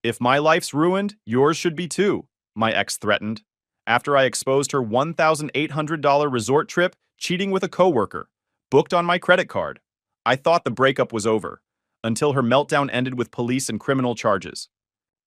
If my life's ruined, yours should be too, my ex threatened, after I exposed her $1,800 resort trip cheating with a coworker, booked on my credit card. I thought the breakup was over, until her meltdown ended with police and criminal charges.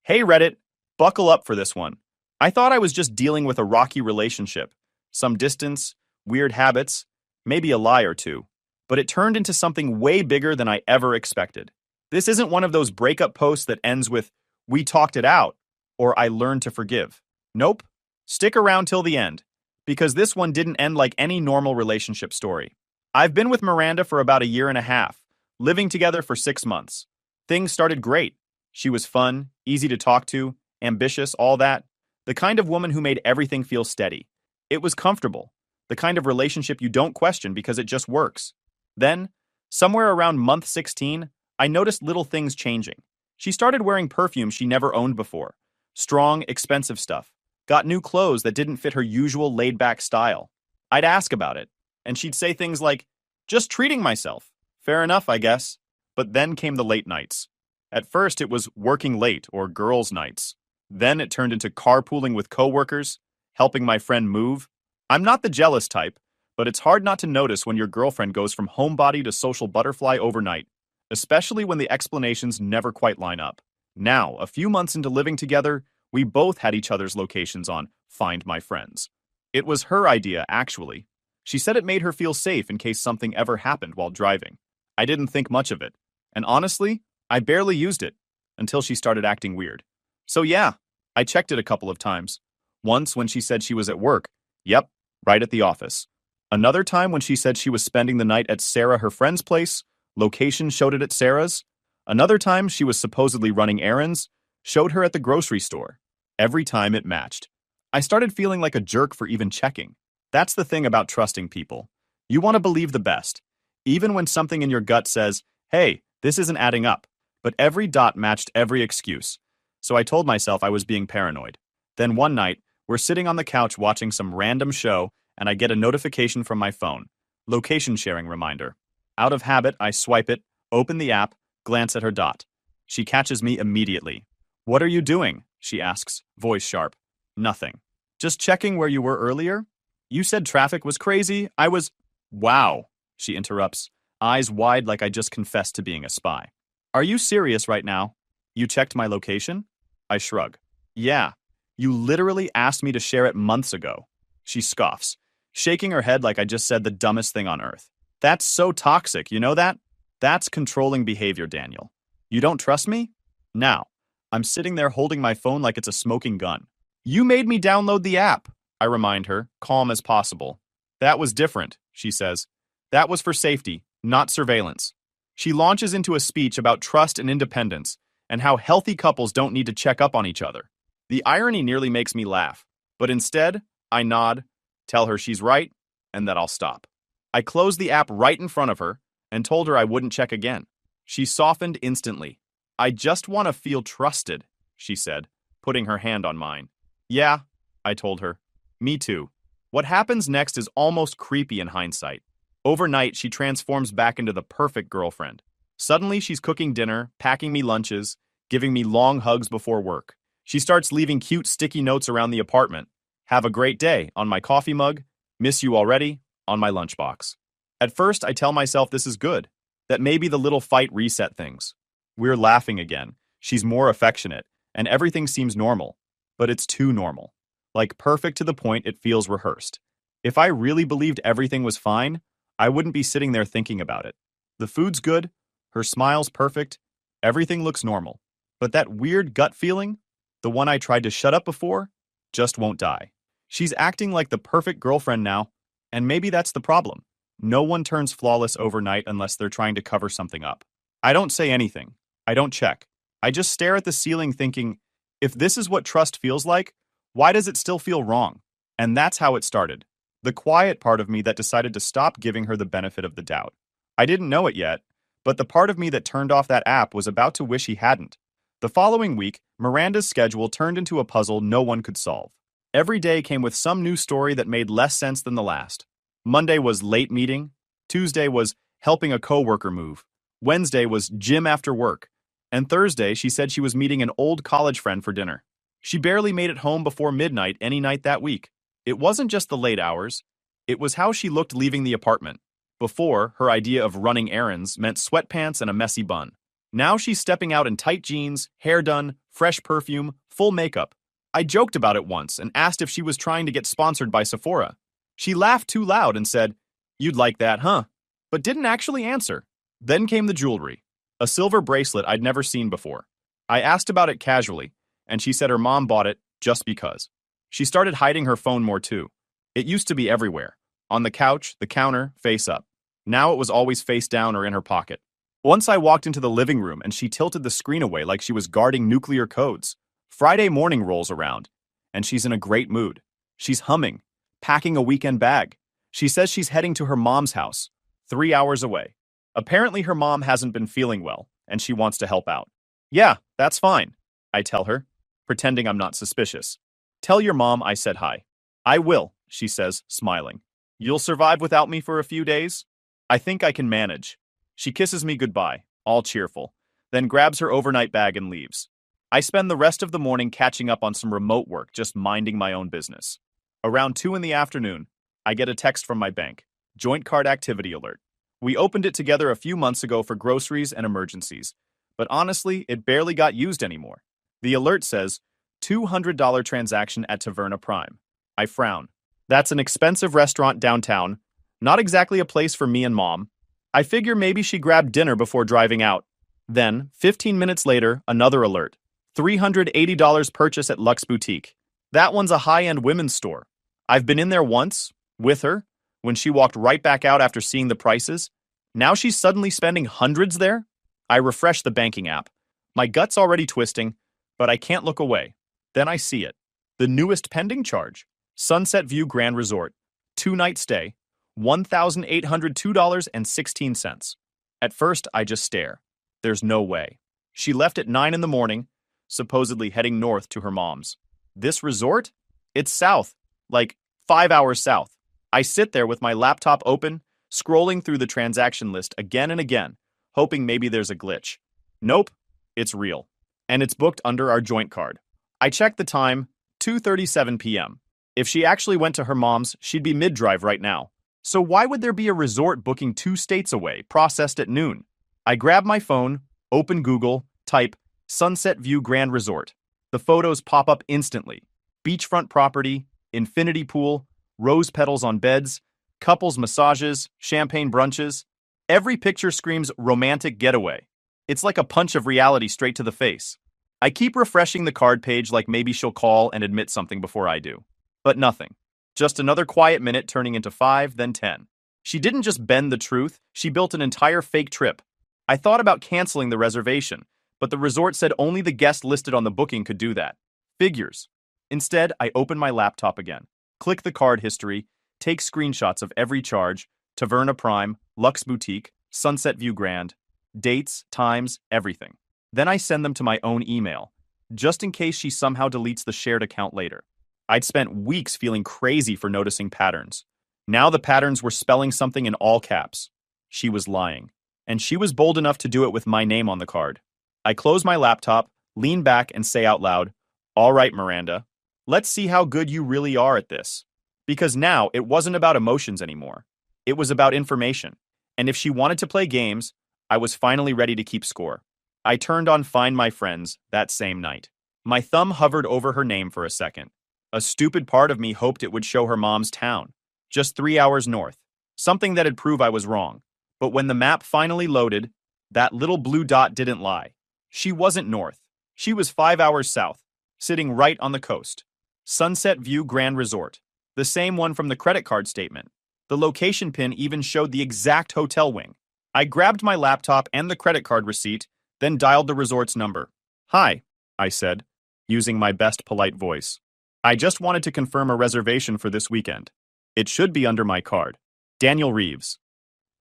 Hey Reddit, buckle up for this one. I thought I was just dealing with a rocky relationship, some distance, weird habits, maybe a lie or two, but it turned into something way bigger than I ever expected. This isn't one of those breakup posts that ends with, "We talked it out," or "I learned to forgive." Nope. Stick around till the end, because this one didn't end like any normal relationship story. I've been with Miranda for about a year and a half, living together for 6 months. Things started great. She was fun, easy to talk to, ambitious, all that. The kind of woman who made everything feel steady. It was comfortable. The kind of relationship you don't question because it just works. Then, somewhere around month 16, I noticed little things changing. She started wearing perfume she never owned before. Strong, expensive stuff. Got new clothes that didn't fit her usual laid-back style. I'd ask about it, and she'd say things like, "Just treating myself." Fair enough, I guess. But then came the late nights. At first, it was working late or girls' nights. Then it turned into carpooling with coworkers, helping my friend move. I'm not the jealous type, but it's hard not to notice when your girlfriend goes from homebody to social butterfly overnight, especially when the explanations never quite line up. Now, a few months into living together, we both had each other's locations on Find My Friends. It was her idea, actually. She said it made her feel safe in case something ever happened while driving. I didn't think much of it, and honestly, I barely used it until she started acting weird. So yeah, I checked it a couple of times. Once when she said she was at work. Yep, right at the office. Another time when she said she was spending the night at Sarah, her friend's place. Location showed it at Sarah's. Another time she was supposedly running errands. Showed her at the grocery store. Every time it matched. I started feeling like a jerk for even checking. That's the thing about trusting people. You want to believe the best, even when something in your gut says, "Hey, this isn't adding up." But every dot matched every excuse. So I told myself I was being paranoid. Then one night, we're sitting on the couch watching some random show, and I get a notification from my phone. Location sharing reminder. Out of habit, I swipe it, open the app, glance at her dot. She catches me immediately. "What are you doing?" she asks, voice sharp. "Nothing. Just checking where you were earlier? You said traffic was crazy. I was—" "Wow," she interrupts, eyes wide like I just confessed to being a spy. "Are you serious right now? You checked my location?" I shrug. "Yeah. You literally asked me to share it months ago." She scoffs, shaking her head like I just said the dumbest thing on earth. "That's so toxic, you know that? That's controlling behavior, Daniel. You don't trust me?" Now, I'm sitting there holding my phone like it's a smoking gun. "You made me download the app," I remind her, calm as possible. "That was different," she says. "That was for safety, not surveillance." She launches into a speech about trust and independence, and how healthy couples don't need to check up on each other. The irony nearly makes me laugh, but instead, I nod, tell her she's right, and that I'll stop. I closed the app right in front of her, and told her I wouldn't check again. She softened instantly. "I just want to feel trusted," she said, putting her hand on mine. "Yeah," I told her. "Me too." What happens next is almost creepy in hindsight. Overnight, she transforms back into the perfect girlfriend. Suddenly, she's cooking dinner, packing me lunches, giving me long hugs before work. She starts leaving cute sticky notes around the apartment. "Have a great day" on my coffee mug. "Miss you already" on my lunchbox. At first, I tell myself this is good, that maybe the little fight reset things. We're laughing again. She's more affectionate, and everything seems normal. But it's too normal. Like perfect to the point it feels rehearsed. If I really believed everything was fine, I wouldn't be sitting there thinking about it. The food's good, her smile's perfect, everything looks normal. But that weird gut feeling, the one I tried to shut up before, just won't die. She's acting like the perfect girlfriend now, and maybe that's the problem. No one turns flawless overnight unless they're trying to cover something up. I don't say anything. I don't check. I just stare at the ceiling thinking, if this is what trust feels like, why does it still feel wrong? And that's how it started. The quiet part of me that decided to stop giving her the benefit of the doubt. I didn't know it yet, but the part of me that turned off that app was about to wish he hadn't. The following week, Miranda's schedule turned into a puzzle no one could solve. Every day came with some new story that made less sense than the last. Monday was late meeting. Tuesday was helping a coworker move. Wednesday was gym after work. And Thursday, she said she was meeting an old college friend for dinner. She barely made it home before midnight any night that week. It wasn't just the late hours, it was how she looked leaving the apartment. Before, her idea of running errands meant sweatpants and a messy bun. Now she's stepping out in tight jeans, hair done, fresh perfume, full makeup. I joked about it once and asked if she was trying to get sponsored by Sephora. She laughed too loud and said, "You'd like that, huh?" But didn't actually answer. Then came the jewelry, a silver bracelet I'd never seen before. I asked about it casually, and she said her mom bought it just because. She started hiding her phone more too. It used to be everywhere. On the couch, the counter, face up. Now it was always face down or in her pocket. Once I walked into the living room and she tilted the screen away like she was guarding nuclear codes. Friday morning rolls around, and she's in a great mood. She's humming, packing a weekend bag. She says she's heading to her mom's house, 3 hours away. Apparently her mom hasn't been feeling well, and she wants to help out. Yeah, that's fine, I tell her, pretending I'm not suspicious. Tell your mom I said hi. I will, she says, smiling. You'll survive without me for a few days? I think I can manage. She kisses me goodbye, all cheerful, then grabs her overnight bag and leaves. I spend the rest of the morning catching up on some remote work, just minding my own business. Around 2 in the afternoon, I get a text from my bank, joint card activity alert. We opened it together a few months ago for groceries and emergencies, but honestly, it barely got used anymore. The alert says, $200 transaction at Taverna Prime. I frown. That's an expensive restaurant downtown, not exactly a place for me and mom. I figure maybe she grabbed dinner before driving out. Then, 15 minutes later, another alert. $380 purchase at Luxe Boutique. That one's a high-end women's store. I've been in there once, with her, when she walked right back out after seeing the prices. Now she's suddenly spending hundreds there? I refresh the banking app. My gut's already twisting, but I can't look away. Then I see it. The newest pending charge. Sunset View Grand Resort. 2-night stay. $1,802.16. At first, I just stare. There's no way. She left at 9 in the morning, supposedly heading north to her mom's. This resort? It's south, like 5 hours south. I sit there with my laptop open, scrolling through the transaction list again and again, hoping maybe there's a glitch. Nope, it's real. And it's booked under our joint card. I check the time, 2:37 p.m. If she actually went to her mom's, she'd be mid-drive right now. So why would there be a resort booking 2 states away, processed at noon? I grab my phone, open Google, type Sunset View Grand Resort. The photos pop up instantly. Beachfront property, infinity pool, rose petals on beds, couples massages, champagne brunches. Every picture screams romantic getaway. It's like a punch of reality straight to the face. I keep refreshing the card page like maybe she'll call and admit something before I do. But nothing. Just another quiet minute turning into 5, then 10. She didn't just bend the truth, she built an entire fake trip. I thought about canceling the reservation, but the resort said only the guest listed on the booking could do that. Figures. Instead, I open my laptop again, click the card history, take screenshots of every charge, Taverna Prime, Luxe Boutique, Sunset View Grand, dates, times, everything. Then I send them to my own email, just in case she somehow deletes the shared account later. I'd spent weeks feeling crazy for noticing patterns. Now the patterns were spelling something in all caps. She was lying. And she was bold enough to do it with my name on the card. I close my laptop, lean back, and say out loud, "All right, Miranda, let's see how good you really are at this." Because now it wasn't about emotions anymore. It was about information. And if she wanted to play games, I was finally ready to keep score. I turned on Find My Friends that same night. My thumb hovered over her name for a second. A stupid part of me hoped it would show her mom's town, just 3 hours north, something that'd prove I was wrong. But when the map finally loaded, that little blue dot didn't lie. She wasn't north. She was 5 hours south, sitting right on the coast. Sunset View Grand Resort, the same one from the credit card statement. The location pin even showed the exact hotel wing. I grabbed my laptop and the credit card receipt, then dialed the resort's number. "Hi," I said, using my best polite voice. "I just wanted to confirm a reservation for this weekend. It should be under my card. Daniel Reeves."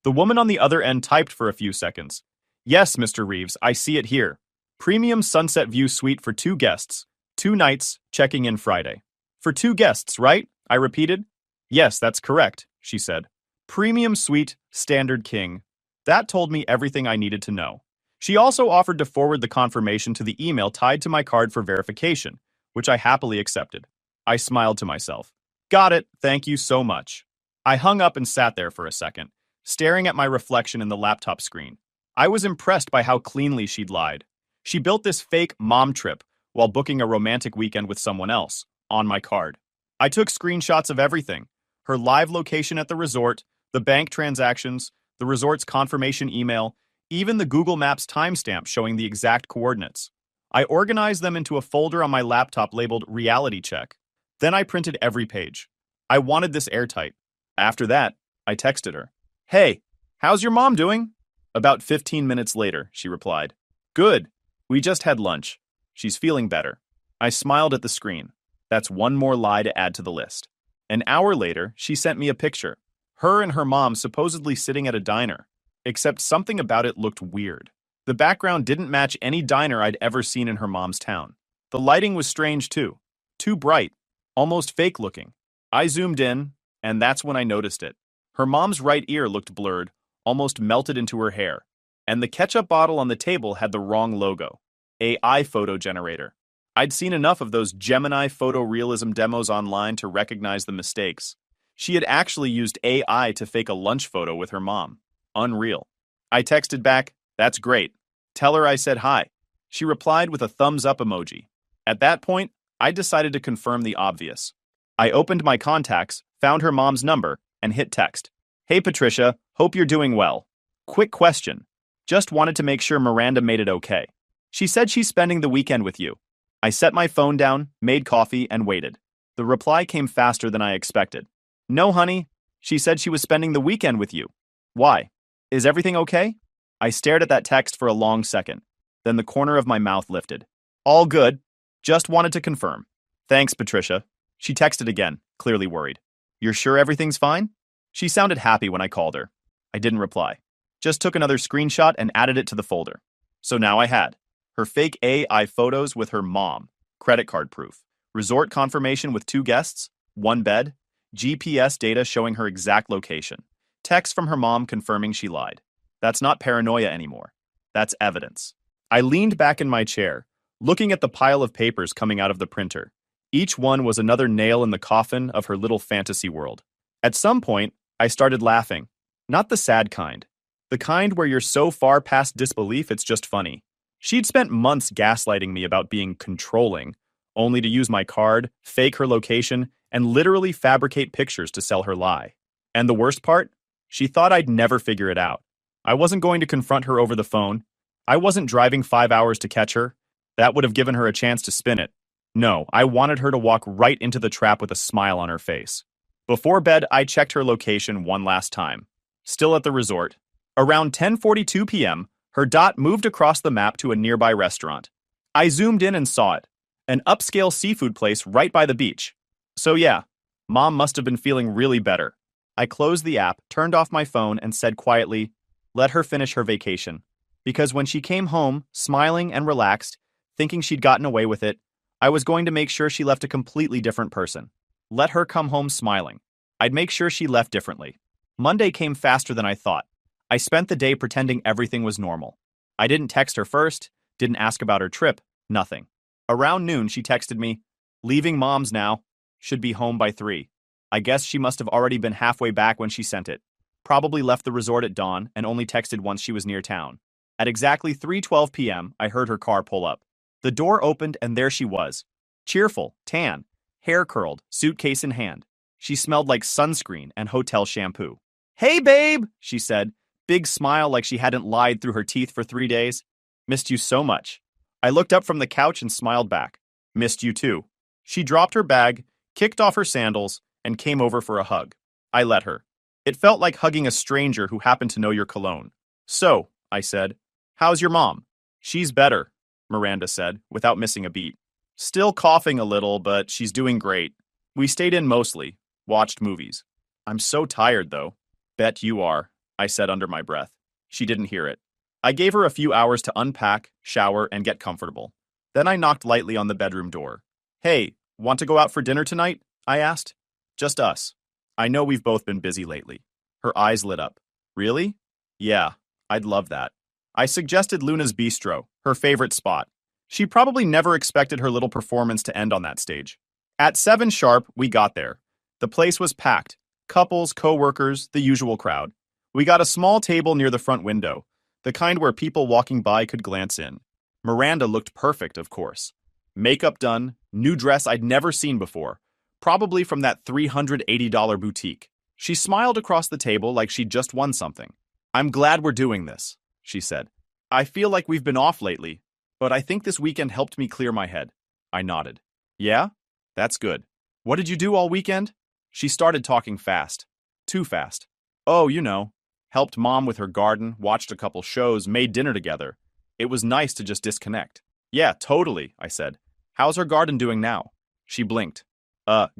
The woman on the other end typed for a few seconds. "Yes, Mr. Reeves, I see it here. Premium Sunset View suite for 2 guests, 2 nights, checking in Friday." "For 2 guests, right?" I repeated. "Yes, that's correct," she said. "Premium suite, standard king." That told me everything I needed to know. She also offered to forward the confirmation to the email tied to my card for verification, which I happily accepted. I smiled to myself. Got it, thank you so much. I hung up and sat there for a second, staring at my reflection in the laptop screen. I was impressed by how cleanly she'd lied. She built this fake mom trip while booking a romantic weekend with someone else, on my card. I took screenshots of everything: her live location at the resort, the bank transactions, the resort's confirmation email, even the Google Maps timestamp showing the exact coordinates. I organized them into a folder on my laptop labeled Reality Check. Then I printed every page. I wanted this airtight. After that, I texted her. Hey, how's your mom doing? About 15 minutes later, she replied. Good. We just had lunch. She's feeling better. I smiled at the screen. That's one more lie to add to the list. An hour later, she sent me a picture. Her and her mom supposedly sitting at a diner. Except something about it looked weird. The background didn't match any diner I'd ever seen in her mom's town. The lighting was strange too. Too bright. Almost fake looking. I zoomed in, and that's when I noticed it. Her mom's right ear looked blurred, almost melted into her hair. And the ketchup bottle on the table had the wrong logo. AI photo generator. I'd seen enough of those Gemini photorealism demos online to recognize the mistakes. She had actually used AI to fake a lunch photo with her mom. Unreal. I texted back, that's great. Tell her I said hi. She replied with a thumbs up emoji. At that point, I decided to confirm the obvious. I opened my contacts, found her mom's number, and hit text. Hey Patricia, hope you're doing well. Quick question. Just wanted to make sure Miranda made it okay. She said she's spending the weekend with you. I set my phone down, made coffee, and waited. The reply came faster than I expected. No, honey. She said she was spending the weekend with you. Why? Is everything okay? I stared at that text for a long second. Then the corner of my mouth lifted. All good. Just wanted to confirm. Thanks, Patricia. She texted again, clearly worried. You're sure everything's fine? She sounded happy when I called her. I didn't reply. Just took another screenshot and added it to the folder. So now I had her fake AI photos with her mom, credit card proof, resort confirmation with 2 guests, 1 bed, GPS data showing her exact location, text from her mom confirming she lied. That's not paranoia anymore. That's evidence. I leaned back in my chair, looking at the pile of papers coming out of the printer. Each one was another nail in the coffin of her little fantasy world. At some point, I started laughing. Not the sad kind. The kind where you're so far past disbelief it's just funny. She'd spent months gaslighting me about being controlling, only to use my card, fake her location, and literally fabricate pictures to sell her lie. And the worst part? She thought I'd never figure it out. I wasn't going to confront her over the phone. I wasn't driving 5 hours to catch her. That would have given her a chance to spin it. No, I wanted her to walk right into the trap with a smile on her face. Before bed, I checked her location one last time. Still at the resort. Around 10:42 p.m., her dot moved across the map to a nearby restaurant. I zoomed in and saw it. An upscale seafood place right by the beach. So yeah, Mom must have been feeling really better. I closed the app, turned off my phone, and said quietly, let her finish her vacation. Because when she came home, smiling and relaxed, thinking she'd gotten away with it, I was going to make sure she left a completely different person. Let her come home smiling. I'd make sure she left differently. Monday came faster than I thought. I spent the day pretending everything was normal. I didn't text her first, didn't ask about her trip, nothing. Around noon, she texted me, leaving Mom's now, should be home by 3. I guess she must have already been halfway back when she sent it. Probably left the resort at dawn and only texted once she was near town. At exactly 3:12 p.m., I heard her car pull up. The door opened and there she was. Cheerful, tan, hair curled, suitcase in hand. She smelled like sunscreen and hotel shampoo. Hey, babe, she said, big smile like she hadn't lied through her teeth for 3 days. Missed you so much. I looked up from the couch and smiled back. Missed you too. She dropped her bag, kicked off her sandals, and came over for a hug. I let her. It felt like hugging a stranger who happened to know your cologne. So, I said, how's your mom? She's better, Miranda said, without missing a beat. Still coughing a little, but she's doing great. We stayed in mostly, watched movies. I'm so tired, though. Bet you are, I said under my breath. She didn't hear it. I gave her a few hours to unpack, shower, and get comfortable. Then I knocked lightly on the bedroom door. Hey, want to go out for dinner tonight? I asked. Just us. I know we've both been busy lately. Her eyes lit up. Really? Yeah, I'd love that. I suggested Luna's Bistro, her favorite spot. She probably never expected her little performance to end on that stage. At 7 sharp, we got there. The place was packed. Couples, co-workers, the usual crowd. We got a small table near the front window, the kind where people walking by could glance in. Miranda looked perfect, of course. Makeup done, new dress I'd never seen before, probably from that $380 boutique. She smiled across the table like she'd just won something. "I'm glad we're doing this," she said. "I feel like we've been off lately, but I think this weekend helped me clear my head." I nodded. "Yeah? That's good. What did you do all weekend?" She started talking fast. Too fast. "Oh, you know. Helped Mom with her garden, watched a couple shows, made dinner together. It was nice to just disconnect." "Yeah, totally," I said. "How's her garden doing now?" She blinked.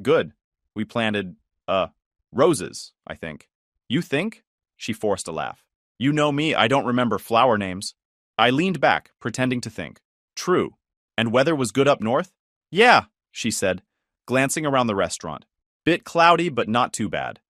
Good. We planted, roses, I think." "You think?" She forced a laugh. "You know me, I don't remember flower names." I leaned back, pretending to think. "True. And weather was good up north?" "Yeah," she said, glancing around the restaurant. "Bit cloudy, but not too bad."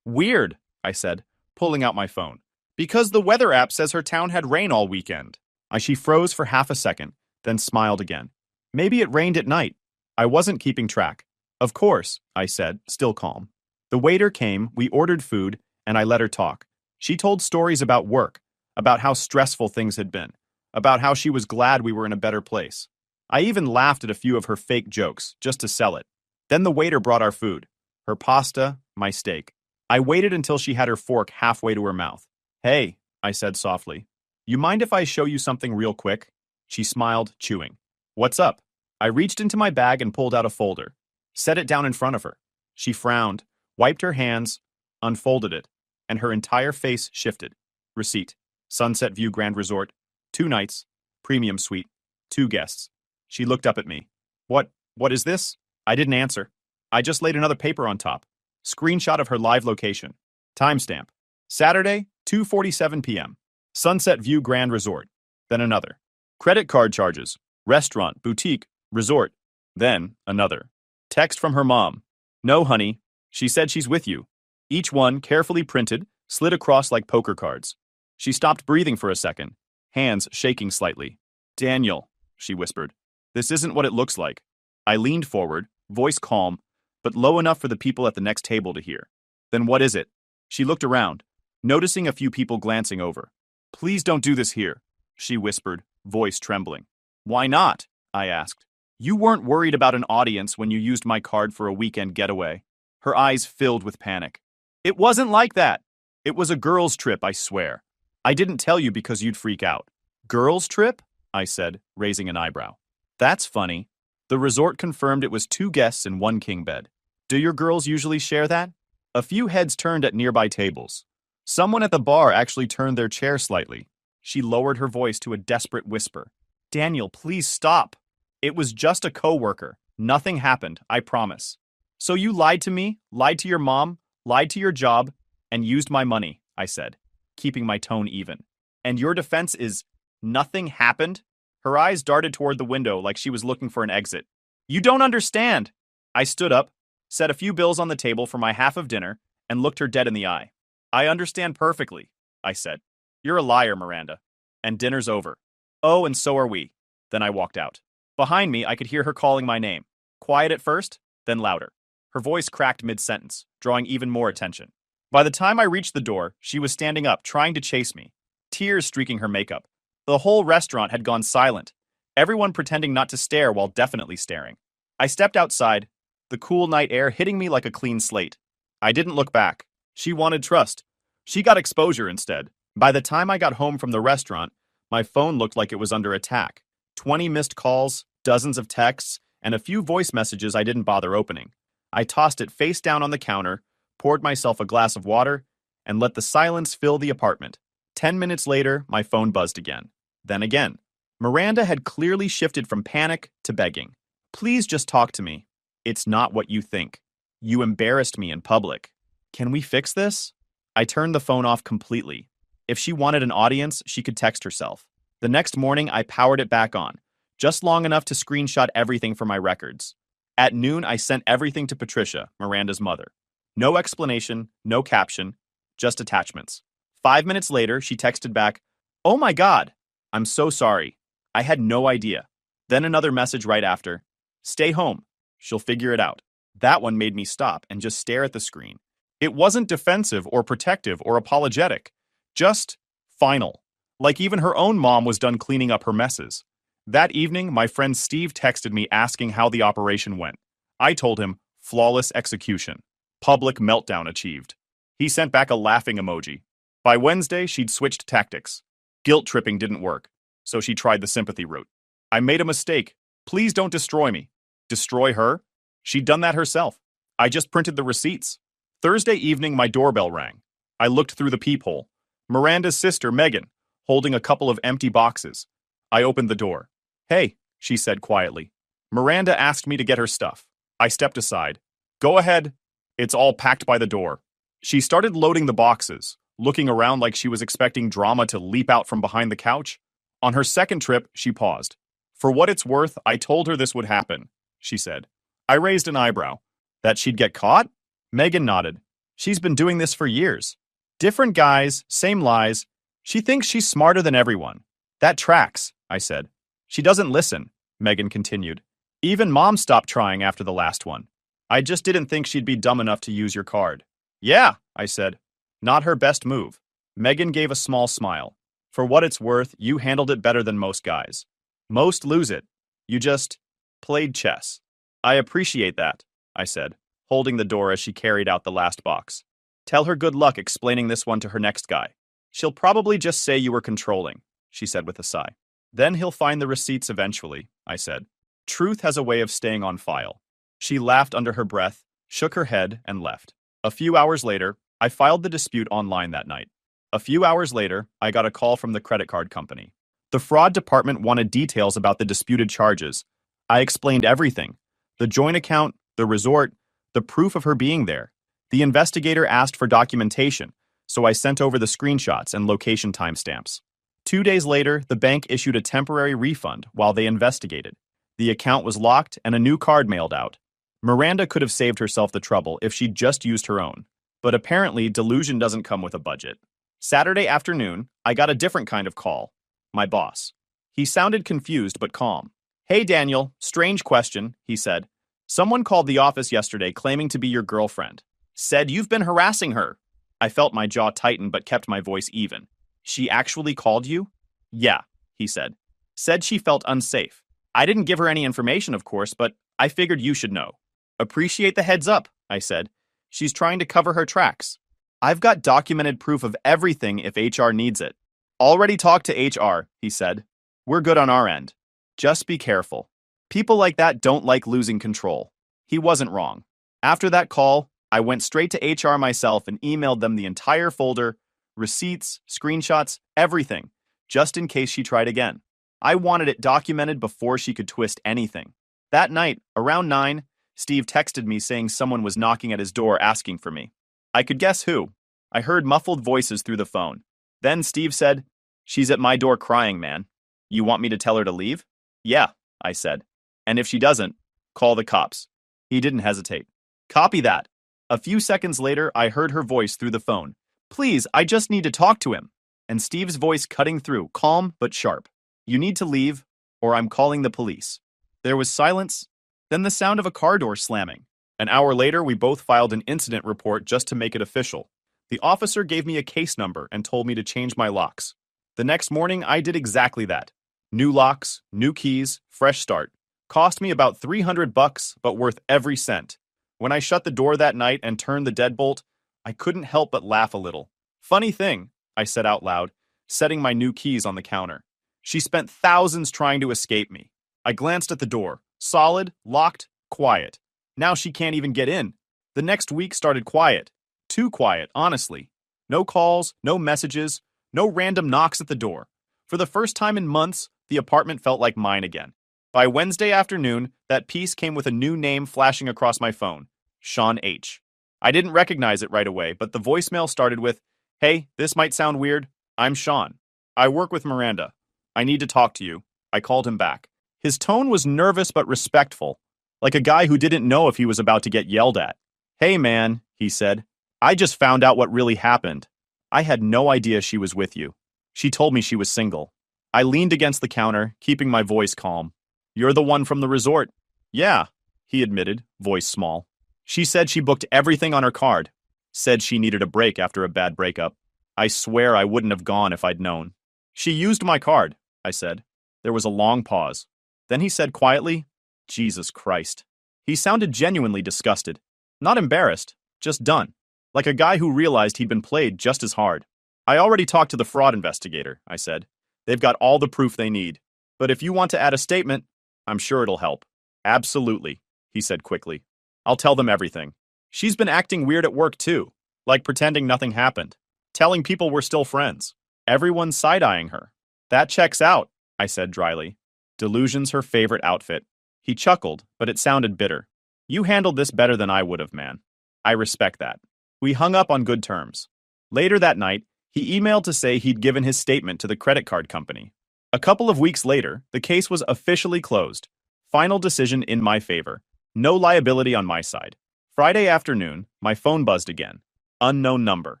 Weird," I said, pulling out my phone. "Because the weather app says her town had rain all weekend." She froze for half a second, then smiled again. "Maybe it rained at night." I wasn't keeping track. "Of course," I said, still calm. The waiter came, we ordered food, and I let her talk. She told stories about work, about how stressful things had been, about how she was glad we were in a better place. I even laughed at a few of her fake jokes, just to sell it. Then the waiter brought our food. Her pasta, my steak. I waited until she had her fork halfway to her mouth. "Hey," I said softly. "You mind if I show you something real quick?" She smiled, chewing. "What's up?" I reached into my bag and pulled out a folder. Set it down in front of her. She frowned, wiped her hands, unfolded it, and her entire face shifted. Receipt. Sunset View Grand Resort. 2 nights. Premium suite. 2 guests. She looked up at me. What is this?" I didn't answer. I just laid another paper on top. Screenshot of her live location. Timestamp. Saturday, 2:47 p.m. Sunset View Grand Resort. Then another. Credit card charges. Restaurant, boutique, resort. Then another. Text from her mom. "No, honey. She said she's with you." Each one, carefully printed, slid across like poker cards. She stopped breathing for a second, hands shaking slightly. "Daniel," she whispered. "This isn't what it looks like." I leaned forward, voice calm, but low enough for the people at the next table to hear. "Then what is it?" She looked around, noticing a few people glancing over. "Please don't do this here," she whispered, voice trembling. "Why not?" I asked. "You weren't worried about an audience when you used my card for a weekend getaway." Her eyes filled with panic. "It wasn't like that. It was a girls' trip, I swear. I didn't tell you because you'd freak out." "Girls' trip?" I said, raising an eyebrow. "That's funny." The resort confirmed it was 2 guests and 1 king bed. "Do your girls usually share that?" A few heads turned at nearby tables. Someone at the bar actually turned their chair slightly. She lowered her voice to a desperate whisper. "Daniel, please stop. It was just a coworker. Nothing happened, I promise." "So you lied to me, lied to your mom, lied to your job, and used my money," I said, keeping my tone even. "And your defense is, nothing happened?" Her eyes darted toward the window like she was looking for an exit. "You don't understand." I stood up, set a few bills on the table for my half of dinner, and looked her dead in the eye. "I understand perfectly," I said. "You're a liar, Miranda. And dinner's over." "Oh, and so are we." Then I walked out. Behind me, I could hear her calling my name. Quiet at first, then louder. Her voice cracked mid-sentence, drawing even more attention. By the time I reached the door, she was standing up, trying to chase me, tears streaking her makeup. The whole restaurant had gone silent, everyone pretending not to stare while definitely staring. I stepped outside, the cool night air hitting me like a clean slate. I didn't look back. She wanted trust. She got exposure instead. By the time I got home from the restaurant, my phone looked like it was under attack. 20 missed calls, dozens of texts, and a few voice messages I didn't bother opening. I tossed it face down on the counter, poured myself a glass of water, and let the silence fill the apartment. 10 minutes later, my phone buzzed again. Then again. Miranda had clearly shifted from panic to begging. "Please just talk to me." "It's not what you think. You embarrassed me in public. Can we fix this?" I turned the phone off completely. If she wanted an audience, she could text herself. The next morning, I powered it back on, just long enough to screenshot everything for my records. At noon, I sent everything to Patricia, Miranda's mother. No explanation, no caption, just attachments. 5 minutes later, she texted back, Oh my God. I'm so sorry. I had no idea. Then another message right after. Stay home. She'll figure it out. That one made me stop and just stare at the screen. It wasn't defensive or protective or apologetic. Just final. Like even her own mom was done cleaning up her messes. That evening, my friend Steve texted me asking how the operation went. I told him, flawless execution. Public meltdown achieved. He sent back a laughing emoji. By Wednesday, she'd switched tactics. Guilt tripping didn't work, so she tried the sympathy route. I made a mistake. Please don't destroy me. Destroy her? She'd done that herself. I just printed the receipts. Thursday evening, my doorbell rang. I looked through the peephole. Miranda's sister, Megan, holding a couple of empty boxes. I opened the door. Hey, she said quietly. Miranda asked me to get her stuff. I stepped aside. Go ahead. It's all packed by the door. She started loading the boxes, looking around like she was expecting drama to leap out from behind the couch. On her second trip, she paused. For what it's worth, I told her this would happen, she said. I raised an eyebrow. That she'd get caught? Megan nodded. She's been doing this for years. Different guys, same lies. She thinks she's smarter than everyone. That tracks, I said. She doesn't listen, Megan continued. Even Mom stopped trying after the last one. I just didn't think she'd be dumb enough to use your card. Yeah, I said. Not her best move. Megan gave a small smile. For what it's worth, you handled it better than most guys. Most lose it. You just played chess. I appreciate that, I said, holding the door as she carried out the last box. Tell her good luck explaining this one to her next guy. She'll probably just say you were controlling, she said with a sigh. Then he'll find the receipts eventually, I said. Truth has a way of staying on file. She laughed under her breath, shook her head, and left. A few hours later, I filed the dispute online that night. A few hours later, I got a call from the credit card company. The fraud department wanted details about the disputed charges. I explained everything. The joint account, the resort, the proof of her being there. The investigator asked for documentation, so I sent over the screenshots and location timestamps. 2 days later, the bank issued a temporary refund while they investigated. The account was locked and a new card mailed out. Miranda could have saved herself the trouble if she'd just used her own. But apparently, delusion doesn't come with a budget. Saturday afternoon, I got a different kind of call. My boss. He sounded confused but calm. Hey Daniel, strange question, he said. Someone called the office yesterday claiming to be your girlfriend. Said you've been harassing her. I felt my jaw tighten but kept my voice even. She actually called you? Yeah, he said. Said she felt unsafe. I didn't give her any information, of course, but I figured you should know. Appreciate the heads up, I said. She's trying to cover her tracks. I've got documented proof of everything if HR needs it. Already talked to HR, he said. We're good on our end. Just be careful. People like that don't like losing control. He wasn't wrong. After that call, I went straight to HR myself and emailed them the entire folder, receipts, screenshots, everything, just in case she tried again. I wanted it documented before she could twist anything. That night, around 9, Steve texted me saying someone was knocking at his door asking for me. I could guess who. I heard muffled voices through the phone. Then Steve said, She's at my door crying, man. You want me to tell her to leave? Yeah, I said. And if she doesn't, call the cops. He didn't hesitate. Copy that. A few seconds later, I heard her voice through the phone. Please, I just need to talk to him. And Steve's voice cutting through, calm but sharp. You need to leave, or I'm calling the police. There was silence, then the sound of a car door slamming. An hour later, we both filed an incident report just to make it official. The officer gave me a case number and told me to change my locks. The next morning, I did exactly that. New locks, new keys, fresh start. Cost me about $300, but worth every cent. When I shut the door that night and turned the deadbolt, I couldn't help but laugh a little. Funny thing, I said out loud, setting my new keys on the counter. She spent thousands trying to escape me. I glanced at the door. Solid, locked, quiet. Now she can't even get in. The next week started quiet. Too quiet, honestly. No calls, no messages, no random knocks at the door. For the first time in months, the apartment felt like mine again. By Wednesday afternoon, that piece came with a new name flashing across my phone. Sean H. I didn't recognize it right away, but the voicemail started with, Hey, this might sound weird. I'm Sean. I work with Miranda. I need to talk to you. I called him back. His tone was nervous but respectful, like a guy who didn't know if he was about to get yelled at. Hey man, he said. I just found out what really happened. I had no idea she was with you. She told me she was single. I leaned against the counter, keeping my voice calm. You're the one from the resort. Yeah, he admitted, voice small. She said she booked everything on her card. Said she needed a break after a bad breakup. I swear I wouldn't have gone if I'd known. She used my card, I said. There was a long pause. Then he said quietly, Jesus Christ. He sounded genuinely disgusted. Not embarrassed, just done. Like a guy who realized he'd been played just as hard. I already talked to the fraud investigator, I said. They've got all the proof they need. But if you want to add a statement, I'm sure it'll help. Absolutely, he said quickly. I'll tell them everything. She's been acting weird at work too, like pretending nothing happened, telling people we're still friends. Everyone's side-eyeing her. That checks out, I said dryly. Delusion's her favorite outfit. He chuckled, but it sounded bitter. You handled this better than I would have, man. I respect that. We hung up on good terms. Later that night, he emailed to say he'd given his statement to the credit card company. A couple of weeks later, the case was officially closed. Final decision in my favor. No liability on my side. Friday afternoon, my phone buzzed again. Unknown number.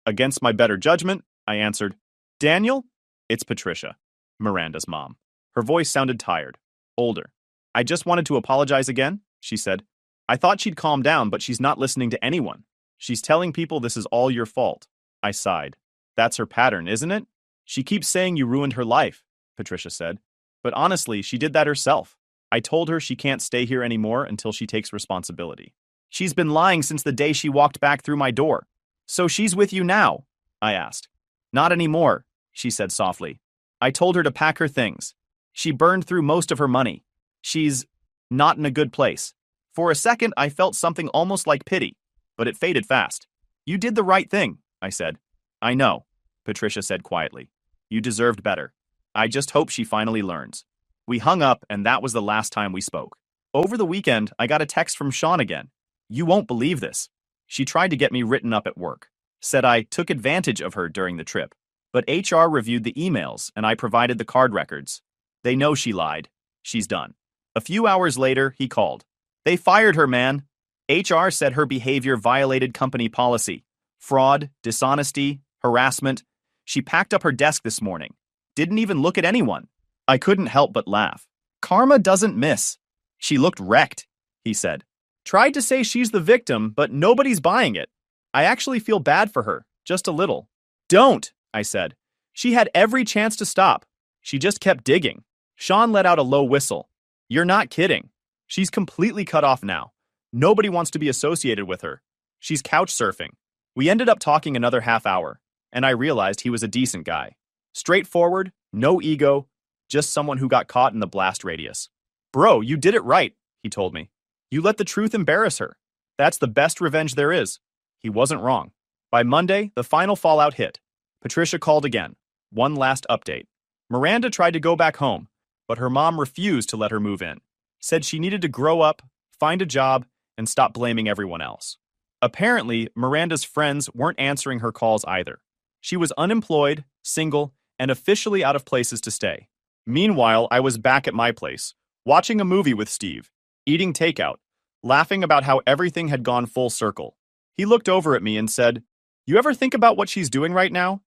Against my better judgment, I answered, Daniel? It's Patricia, Miranda's mom. Her voice sounded tired, older. I just wanted to apologize again, she said. I thought she'd calm down, but she's not listening to anyone. She's telling people this is all your fault. I sighed. That's her pattern, isn't it? She keeps saying you ruined her life, Patricia said. But honestly, she did that herself. I told her she can't stay here anymore until she takes responsibility. She's been lying since the day she walked back through my door. So she's with you now? I asked. Not anymore, she said softly. I told her to pack her things. She burned through most of her money. She's not in a good place. For a second, I felt something almost like pity, but it faded fast. You did the right thing, I said. I know, Patricia said quietly. You deserved better. I just hope she finally learns. We hung up, and that was the last time we spoke. Over the weekend, I got a text from Sean again. You won't believe this. She tried to get me written up at work. Said I took advantage of her during the trip. But HR reviewed the emails, and I provided the card records. They know she lied. She's done. A few hours later, he called. They fired her, man. HR said her behavior violated company policy. Fraud, dishonesty, harassment. She packed up her desk this morning. Didn't even look at anyone. I couldn't help but laugh. Karma doesn't miss. She looked wrecked, he said. Tried to say she's the victim, but nobody's buying it. I actually feel bad for her, just a little. Don't, I said. She had every chance to stop. She just kept digging. Sean let out a low whistle. You're not kidding. She's completely cut off now. Nobody wants to be associated with her. She's couch surfing. We ended up talking another half hour, and I realized he was a decent guy. Straightforward, no ego, just someone who got caught in the blast radius. Bro, you did it right, he told me. You let the truth embarrass her. That's the best revenge there is. He wasn't wrong. By Monday, the final fallout hit. Patricia called again. One last update. Miranda tried to go back home, but her mom refused to let her move in. Said she needed to grow up, find a job, and stop blaming everyone else. Apparently, Miranda's friends weren't answering her calls either. She was unemployed, single, and officially out of places to stay. Meanwhile, I was back at my place, watching a movie with Steve, eating takeout, laughing about how everything had gone full circle. He looked over at me and said, You ever think about what she's doing right now?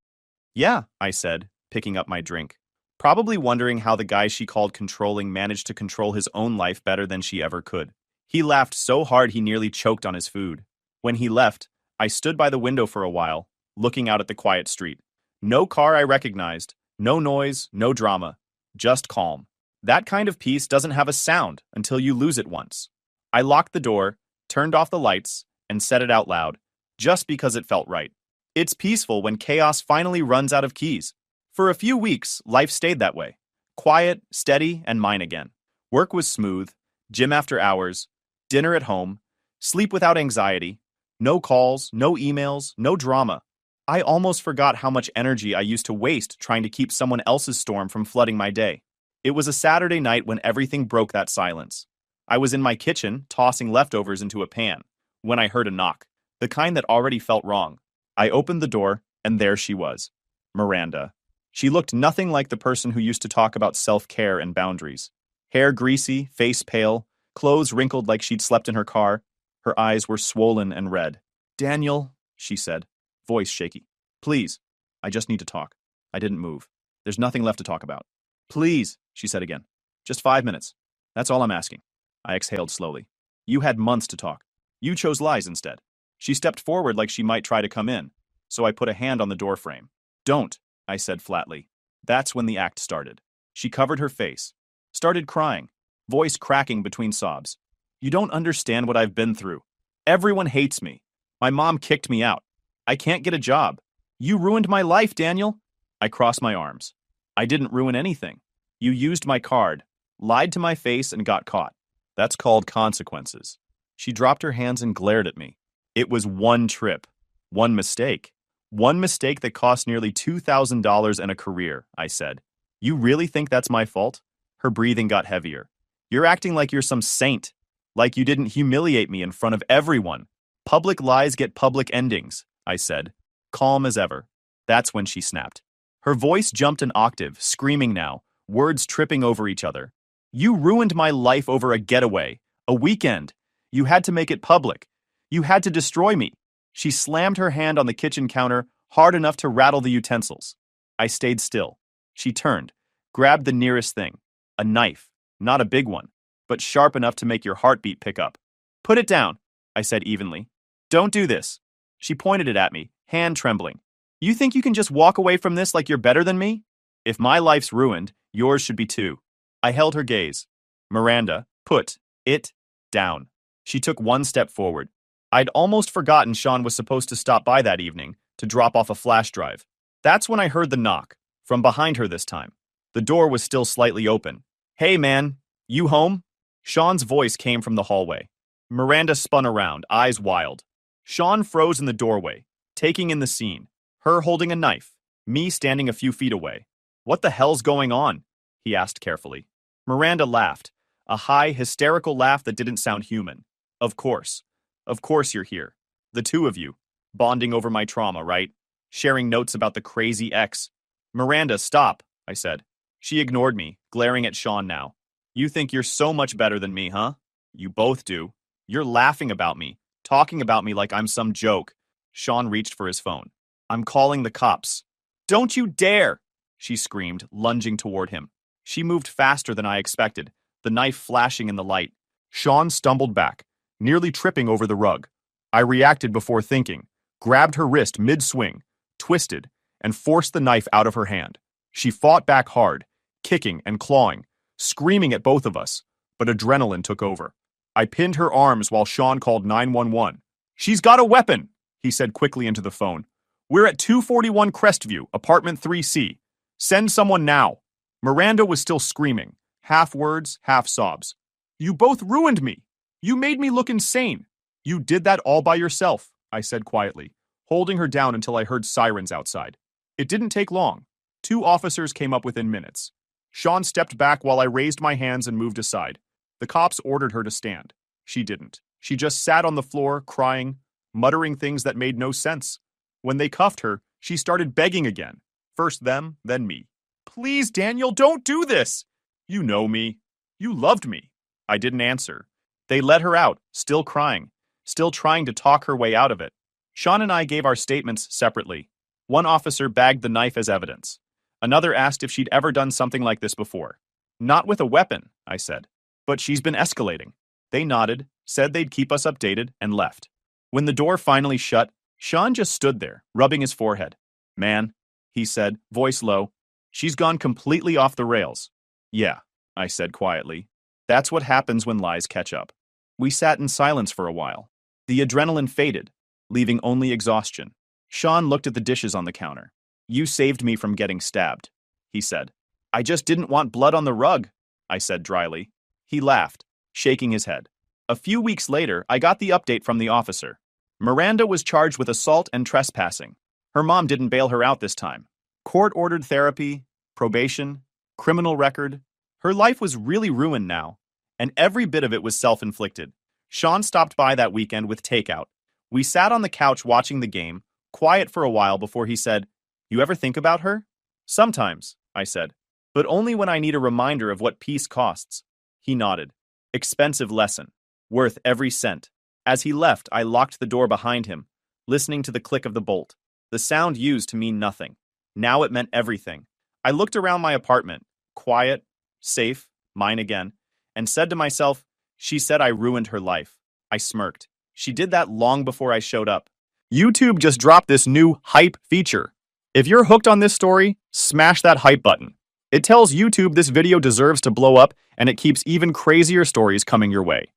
Yeah, I said, picking up my drink, probably wondering how the guy she called controlling managed to control his own life better than she ever could. He laughed so hard he nearly choked on his food. When he left, I stood by the window for a while, looking out at the quiet street. No car I recognized, no noise, no drama, just calm. That kind of peace doesn't have a sound until you lose it once. I locked the door, turned off the lights, and said it out loud, just because it felt right. It's peaceful when chaos finally runs out of keys. For a few weeks, life stayed that way. Quiet, steady, and mine again. Work was smooth, gym after hours, dinner at home, sleep without anxiety, no calls, no emails, no drama. I almost forgot how much energy I used to waste trying to keep someone else's storm from flooding my day. It was a Saturday night when everything broke that silence. I was in my kitchen, tossing leftovers into a pan, when I heard a knock, the kind that already felt wrong. I opened the door, and there she was, Miranda. She looked nothing like the person who used to talk about self-care and boundaries. Hair greasy, face pale, clothes wrinkled like she'd slept in her car. Her eyes were swollen and red. Daniel, she said, voice shaky. Please, I just need to talk. I didn't move. There's nothing left to talk about. Please, she said again. Just 5 minutes. That's all I'm asking. I exhaled slowly. You had months to talk. You chose lies instead. She stepped forward like she might try to come in, so I put a hand on the door frame. Don't, I said flatly. That's when the act started. She covered her face, started crying, voice cracking between sobs. You don't understand what I've been through. Everyone hates me. My mom kicked me out. I can't get a job. You ruined my life, Daniel. I crossed my arms. I didn't ruin anything. You used my card, lied to my face, and got caught. That's called consequences. She dropped her hands and glared at me. It was one trip, one mistake. One mistake that cost nearly $2,000 and a career, I said. You really think that's my fault? Her breathing got heavier. You're acting like you're some saint, like you didn't humiliate me in front of everyone. Public lies get public endings, I said, calm as ever. That's when she snapped. Her voice jumped an octave, screaming now, words tripping over each other. You ruined my life over a getaway, a weekend. You had to make it public. You had to destroy me. She slammed her hand on the kitchen counter hard enough to rattle the utensils. I stayed still. She turned, grabbed the nearest thing, a knife, not a big one, but sharp enough to make your heartbeat pick up. Put it down, I said evenly. Don't do this. She pointed it at me, hand trembling. You think you can just walk away from this like you're better than me? If my life's ruined, yours should be too. I held her gaze. Miranda, put it down. She took one step forward. I'd almost forgotten Sean was supposed to stop by that evening to drop off a flash drive. That's when I heard the knock, from behind her this time. The door was still slightly open. Hey man, you home? Sean's voice came from the hallway. Miranda spun around, eyes wild. Sean froze in the doorway, taking in the scene. Her holding a knife, me standing a few feet away. What the hell's going on? He asked carefully. Miranda laughed, a high, hysterical laugh that didn't sound human. Of course. Of course you're here. The two of you. Bonding over my trauma, right? Sharing notes about the crazy ex. Miranda, stop, I said. She ignored me, glaring at Sean now. You think you're so much better than me, huh? You both do. You're laughing about me, talking about me like I'm some joke. Sean reached for his phone. I'm calling the cops. Don't you dare! She screamed, lunging toward him. She moved faster than I expected, the knife flashing in the light. Sean stumbled back, nearly tripping over the rug. I reacted before thinking, grabbed her wrist mid-swing, twisted, and forced the knife out of her hand. She fought back hard, kicking and clawing, screaming at both of us, but adrenaline took over. I pinned her arms while Sean called 911. She's got a weapon, he said quickly into the phone. We're at 241 Crestview, apartment 3C. Send someone now. Miranda was still screaming, half words, half sobs. You both ruined me. You made me look insane. You did that all by yourself, I said quietly, holding her down until I heard sirens outside. It didn't take long. 2 officers came up within minutes. Sean stepped back while I raised my hands and moved aside. The cops ordered her to stand. She didn't. She just sat on the floor, crying, muttering things that made no sense. When they cuffed her, she started begging again. First them, then me. Please, Daniel, don't do this. You know me. You loved me. I didn't answer. They let her out, still crying, still trying to talk her way out of it. Sean and I gave our statements separately. One officer bagged the knife as evidence. Another asked if she'd ever done something like this before. Not with a weapon, I said. But she's been escalating. They nodded, said they'd keep us updated, and left. When the door finally shut, Sean just stood there, rubbing his forehead. Man, he said, voice low, she's gone completely off the rails. Yeah, I said quietly. That's what happens when lies catch up. We sat in silence for a while. The adrenaline faded, leaving only exhaustion. Sean looked at the dishes on the counter. You saved me from getting stabbed, he said. I just didn't want blood on the rug, I said dryly. He laughed, shaking his head. A few weeks later, I got the update from the officer. Miranda was charged with assault and trespassing. Her mom didn't bail her out this time. Court-ordered therapy, probation, criminal record. Her life was really ruined now, and every bit of it was self-inflicted. Sean stopped by that weekend with takeout. We sat on the couch watching the game, quiet for a while before he said, You ever think about her? Sometimes, I said, but only when I need a reminder of what peace costs. He nodded. Expensive lesson. Worth every cent. As he left, I locked the door behind him, listening to the click of the bolt. The sound used to mean nothing. Now it meant everything. I looked around my apartment, quiet, safe, mine again, and said to myself, she said I ruined her life. I smirked. She did that long before I showed up. YouTube just dropped this new hype feature. If you're hooked on this story, smash that hype button. It tells YouTube this video deserves to blow up, and it keeps even crazier stories coming your way.